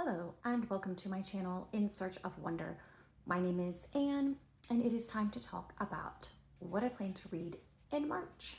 Hello and welcome to my channel, In Search of Wonder. My name is Anne and it is time to talk about what I plan to read in March.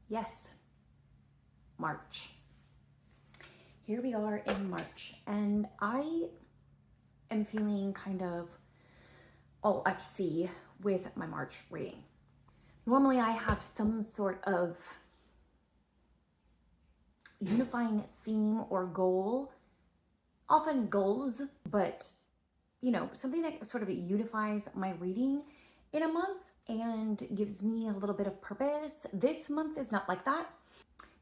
Yes, March. Here we are in March, and I am feeling kind of all at sea with my March reading. Normally I have some sort of unifying theme or goal, often goals, but something that sort of unifies my reading in a month and gives me a little bit of purpose. This month is not like that.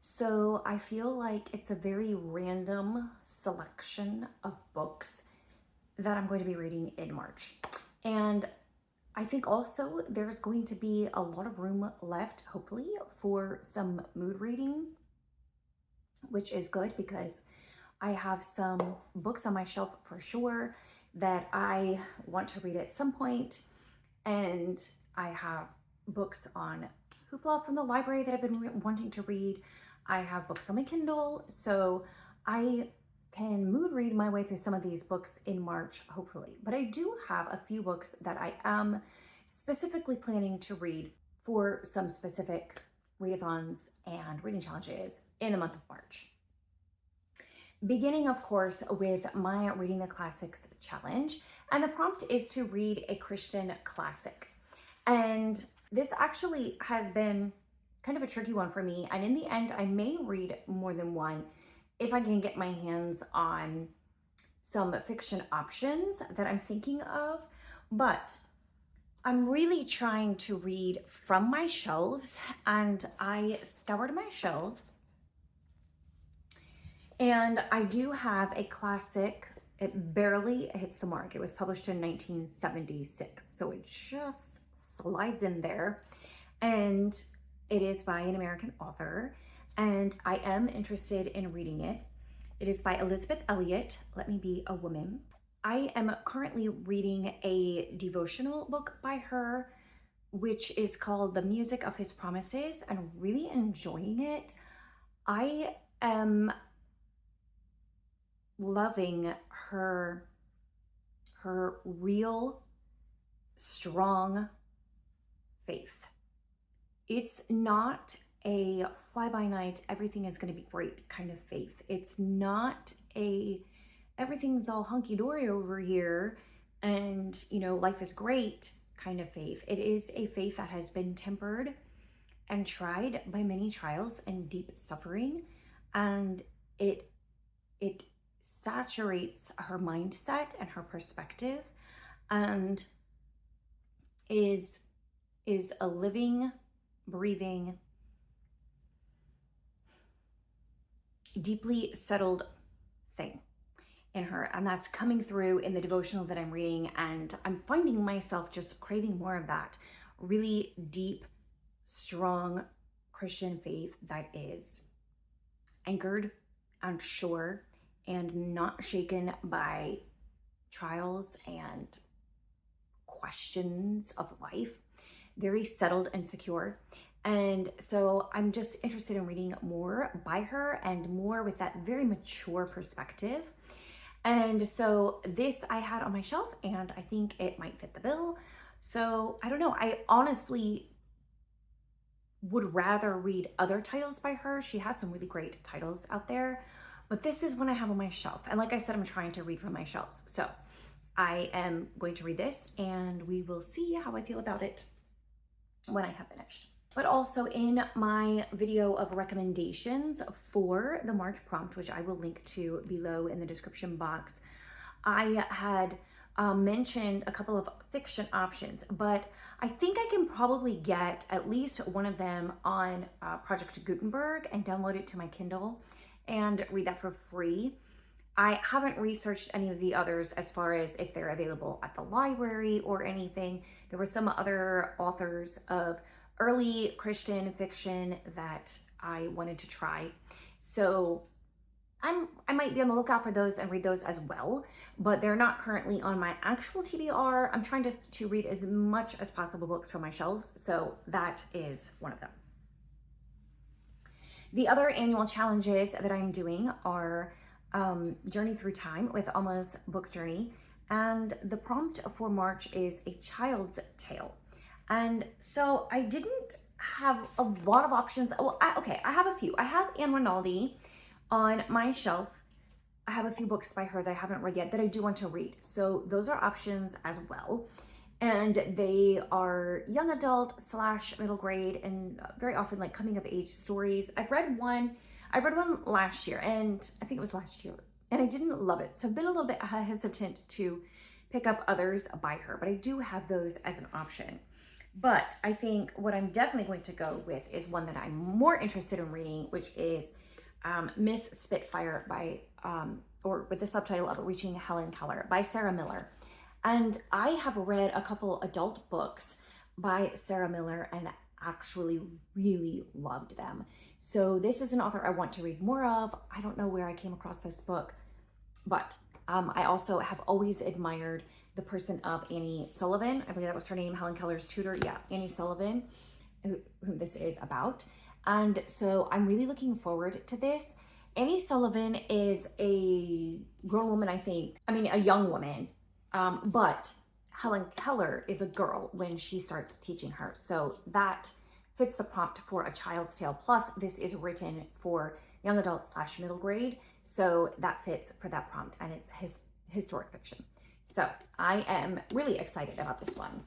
So I feel like it's a very random selection of books that I'm going to be reading in March. And I think also there's going to be a lot of room left, hopefully, for some mood reading, which is good because I have some books on my shelf for sure that I want to read at some point. And I have books on Hoopla from the library that I've been wanting to read. I have books on my Kindle, so I can mood read my way through some of these books in March, hopefully. But I do have a few books that I am specifically planning to read for some specific readathons and reading challenges in the month of March. Beginning, of course, with my Reading the Classics challenge, and the prompt is to read a Christian classic. And this actually has been kind of a tricky one for me, and in the end, I may read more than one if I can get my hands on some fiction options that I'm thinking of, but I'm really trying to read from my shelves, and I scoured my shelves. And I do have a classic. It barely hits the mark. It was published in 1976, so it just slides in there. And it is by an American author, and I am interested in reading it. It is by Elisabeth Elliot, Let Me Be a Woman. I am currently reading a devotional book by her, which is called The Music of His Promises, and really enjoying it. I am loving her real strong faith. It's not a fly-by-night, everything is going to be great kind of faith. It's not a everything's all hunky-dory over here and life is great kind of faith. It is a faith that has been tempered and tried by many trials and deep suffering, and it saturates her mindset and her perspective, and is a living, breathing, deeply settled thing in her, and that's coming through in the devotional that I'm reading, and I'm finding myself just craving more of that really deep, strong Christian faith that is anchored and sure and not shaken by trials and questions of life, very settled and secure. And so I'm just interested in reading more by her and more with that very mature perspective. And so this I had on my shelf, and I think it might fit the bill. So I don't know, I honestly would rather read other titles by her. She has some really great titles out there, but this is one I have on my shelf. And like I said, I'm trying to read from my shelves. So I am going to read this, and we will see how I feel about it when I have finished. But also in my video of recommendations for the March prompt, which I will link to below in the description box, I had mentioned a couple of fiction options, but I think I can probably get at least one of them on Project Gutenberg and download it to my Kindle and read that for free. I haven't researched any of the others as far as if they're available at the library or anything. There were some other authors of early Christian fiction that I wanted to try. So I might be on the lookout for those and read those as well, but they're not currently on my actual TBR. I'm trying to read as much as possible books from my shelves, so that is one of them. The other annual challenges that I'm doing are Journey Through Time with Alma's book journey, and the prompt for March is A Child's Tale. And so I didn't have a lot of options. Well, I have a few. I have Anne Rinaldi on my shelf. I have a few books by her that I haven't read yet that I do want to read. So those are options as well. And they are young adult / middle grade, and very often like coming of age stories. I read one last year, and I think it was last year, and I didn't love it. So I've been a little bit hesitant to pick up others by her, but I do have those as an option. But I think what I'm definitely going to go with is one that I'm more interested in reading, which is Miss Spitfire by, or with the subtitle of Reaching Helen Keller by Sarah Miller. And I have read a couple adult books by Sarah Miller and actually really loved them. So this is an author I want to read more of. I don't know where I came across this book, but I also have always admired the person of Annie Sullivan. I believe that was her name, Helen Keller's tutor. Yeah, Annie Sullivan, who this is about. And so I'm really looking forward to this. Annie Sullivan is a grown woman, I think. I mean, a young woman. But Helen Keller is a girl when she starts teaching her. So that fits the prompt for A Child's Tale. Plus, this is written for young adult / middle grade. So that fits for that prompt, and it's historic fiction. So I am really excited about this one.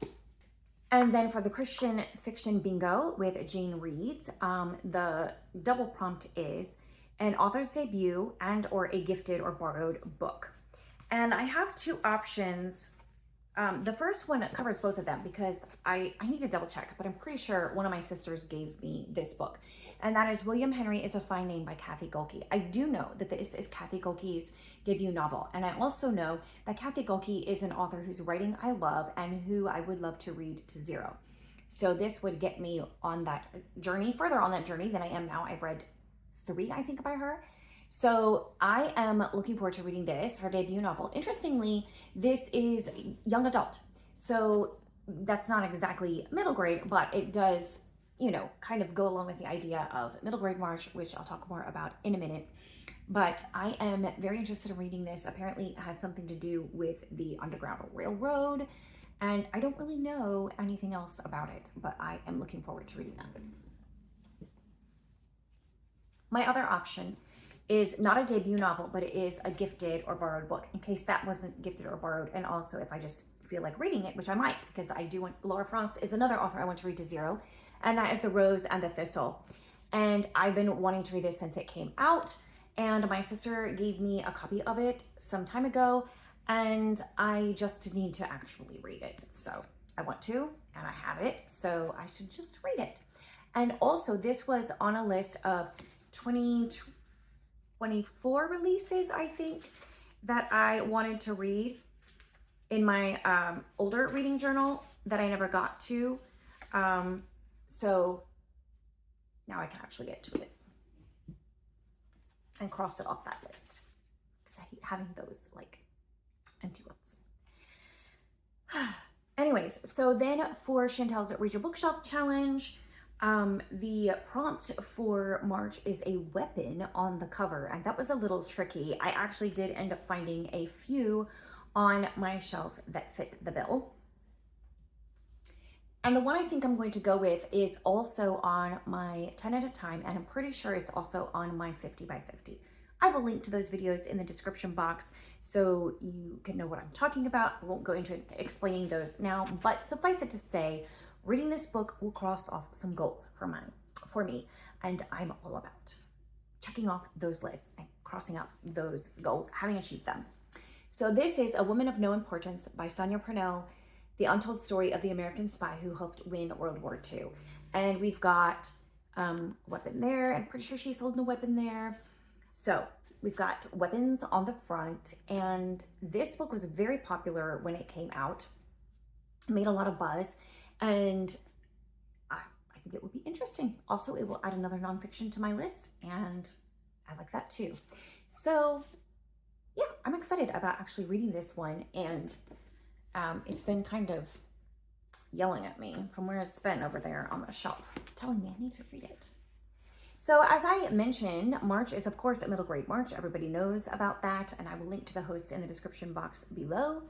And then for the Christian fiction bingo with Jane Reads, the double prompt is an author's debut and or a gifted or borrowed book. And I have two options. The first one covers both of them because I need to double check, but I'm pretty sure one of my sisters gave me this book. And that is William Henry is a Fine Name by Kathy Golke. I do know that this is Kathy Golke's debut novel. And I also know that Kathy Golke is an author whose writing I love and who I would love to read to zero. So this would get me on that journey, further on that journey than I am now. I've read 3, I think, by her. So I am looking forward to reading this, her debut novel. Interestingly, this is young adult. So that's not exactly middle grade, but it does, kind of go along with the idea of middle grade March, which I'll talk more about in a minute. But I am very interested in reading this. Apparently it has something to do with the Underground Railroad, and I don't really know anything else about it, but I am looking forward to reading that. My other option is not a debut novel, but it is a gifted or borrowed book, in case that wasn't gifted or borrowed. And also if I just feel like reading it, which I might, because I do want, Laura France is another author I want to read to zero, and that is The Rose and the Thistle. And I've been wanting to read this since it came out, and my sister gave me a copy of it some time ago, and I just need to actually read it. So I want to, and I have it, so I should just read it. And also this was on a list of 2024 releases, I think, that I wanted to read in my older reading journal that I never got to. So now I can actually get to it and cross it off that list, because I hate having those like empty ones. Anyways, so then for Chantel's Read Your Bookshelf Challenge, the prompt for March is a weapon on the cover, and that was a little tricky. I actually did end up finding a few on my shelf that fit the bill. And the one I think I'm going to go with is also on my 10 at a time, and I'm pretty sure it's also on my 50 by 50. I will link to those videos in the description box so you can know what I'm talking about. I won't go into explaining those now, but suffice it to say, reading this book will cross off some goals for me, and I'm all about checking off those lists and crossing out those goals, having achieved them. So this is A Woman of No Importance by Sonia Purnell, the untold story of the American spy who helped win World War II. And we've got weapon there. I'm pretty sure she's holding a weapon there. So we've got weapons on the front, and this book was very popular when it came out. It made a lot of buzz, and I think it would be interesting. Also, it will add another nonfiction to my list, and I like that too. So yeah, I'm excited about actually reading this one, and it's been kind of yelling at me from where it's been over there on the shelf, telling me I need to read it. So as I mentioned, March is of course a middle grade March. Everybody knows about that, and I will link to the hosts in the description box below.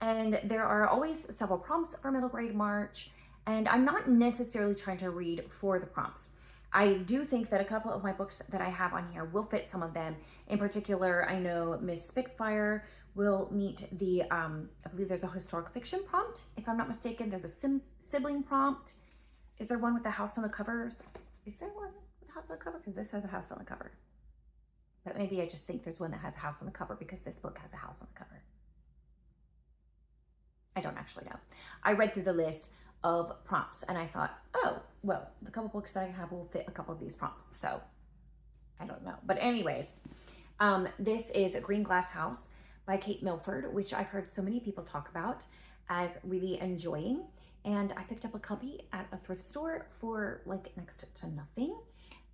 And there are always several prompts for middle grade March, and I'm not necessarily trying to read for the prompts. I do think that a couple of my books that I have on here will fit some of them. In particular, I know Miss Spitfire will meet the, I believe there's a historical fiction prompt. If I'm not mistaken, there's a sibling prompt. Is there one with the house on the covers? Is there one with the house on the cover? Because this has a house on the cover. But maybe I just think there's one that has a house on the cover because this book has a house on the cover. I don't actually know. I read through the list of prompts and I thought, oh, well, the couple books that I have will fit a couple of these prompts. So I don't know. But anyways, this is Green Glass House by Kate Milford, which I've heard so many people talk about as really enjoying. And I picked up a copy at a thrift store for like next to nothing.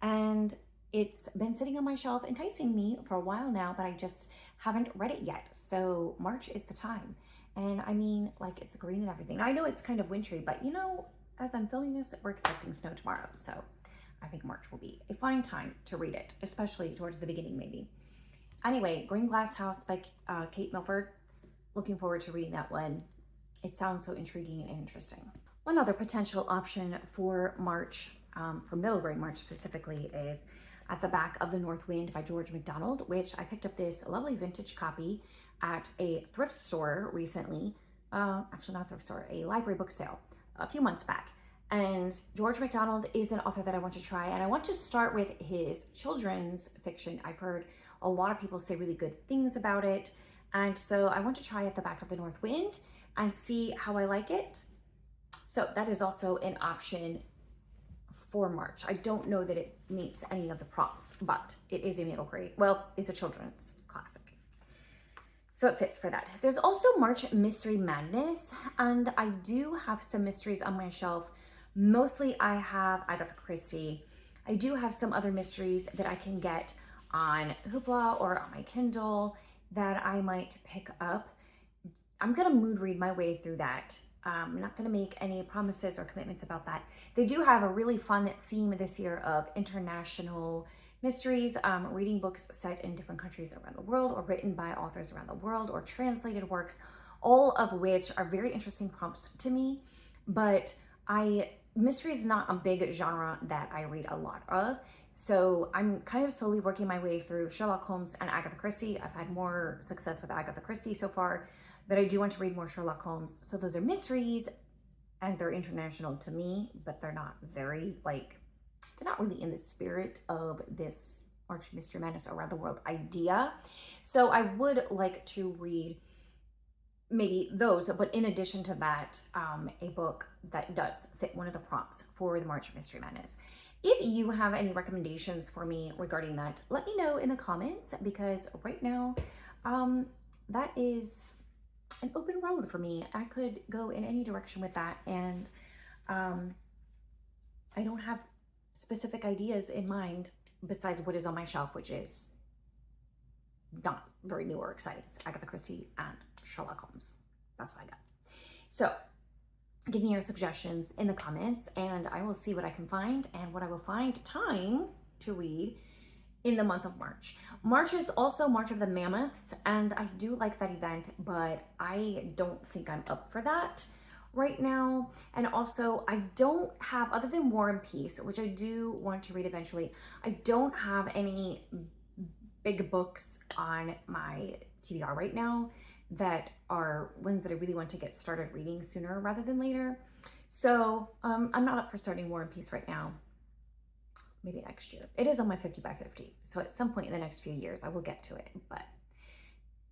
And it's been sitting on my shelf enticing me for a while now, but I just haven't read it yet. So March is the time. And I mean, like, it's green and everything. I know it's kind of wintry, but you know, as I'm filming this, we're expecting snow tomorrow. So I think March will be a fine time to read it, especially towards the beginning, maybe. Anyway, Green Glass House by Kate Milford. Looking forward to reading that one. It sounds so intriguing and interesting. One other potential option for March, for middle grade March specifically, is At the Back of the North Wind by George MacDonald, which I picked up this lovely vintage copy at a thrift store recently. Actually not a thrift store, a library book sale a few months back. And George MacDonald is an author that I want to try, and I want to start with his children's fiction. I've heard a lot of people say really good things about it, and so I want to try At the Back of the North Wind and see how I like it. So that is also an option for March. I don't know that it meets any of the prompts, but it is a middle grade, well, it's a children's classic. So it fits for that. There's also March Mystery Madness, and I do have some mysteries on my shelf. Mostly I have Agatha Christie. I do have some other mysteries that I can get on Hoopla or on my Kindle that I might pick up. I'm gonna mood read my way through that. I'm not gonna make any promises or commitments about that. They do have a really fun theme this year of international mysteries, reading books set in different countries around the world or written by authors around the world or translated works, all of which are very interesting prompts to me. But mystery is not a big genre that I read a lot of. So I'm kind of slowly working my way through Sherlock Holmes and Agatha Christie. I've had more success with Agatha Christie so far, but I do want to read more Sherlock Holmes. So those are mysteries and they're international to me, but they're not very they're not really in the spirit of this March Mystery Madness around the world idea. So I would like to read maybe those, but in addition to that, a book that does fit one of the prompts for the March Mystery Madness. If you have any recommendations for me regarding that, let me know in the comments, because right now, that is an open road for me. I could go in any direction with that, and I don't have specific ideas in mind besides what is on my shelf, which is not very new or exciting. It's Agatha Christie and Sherlock Holmes. That's what I got. So give me your suggestions in the comments, and I will see what I can find and what I will find time to read in the month of March. March is also March of the Mammoths, and I do like that event, but I don't think I'm up for that right now. And also, I don't have, other than War and Peace, which I do want to read eventually, I don't have any big books on my TBR right now that are ones that I really want to get started reading sooner rather than later. So I'm not up for starting War and Peace right now. Maybe next year. It is on my 50 by 50. So at some point in the next few years, I will get to it, but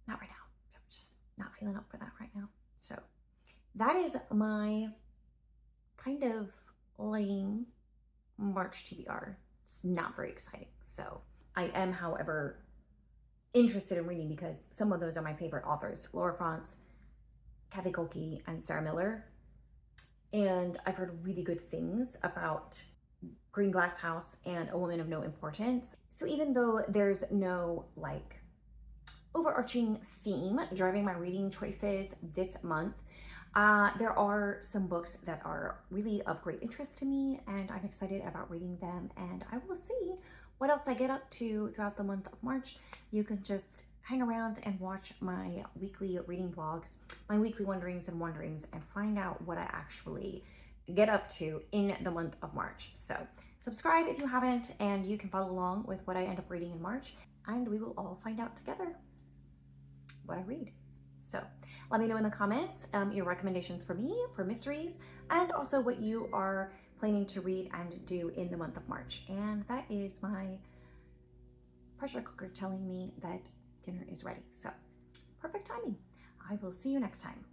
not right now. I'm just not feeling up for that right now. So that is my kind of lame March TBR. It's not very exciting. So I am, however, interested in reading because some of those are my favorite authors. Laura France, Kathy Kolke, and Sarah Miller. And I've heard really good things about Green Glass House and A Woman of No Importance. So even though there's no like overarching theme driving my reading choices this month, there are some books that are really of great interest to me, and I'm excited about reading them, and I will see what else I get up to throughout the month of March. You can just hang around and watch my weekly reading vlogs, my weekly wonderings and wonderings, and find out what I actually get up to in the month of March. So subscribe if you haven't, and you can follow along with what I end up reading in March, and we will all find out together what I read. So let me know in the comments your recommendations for me for mysteries, and also what you are planning to read and do in the month of March. And that is my pressure cooker telling me that dinner is ready. So perfect timing. I will see you next time.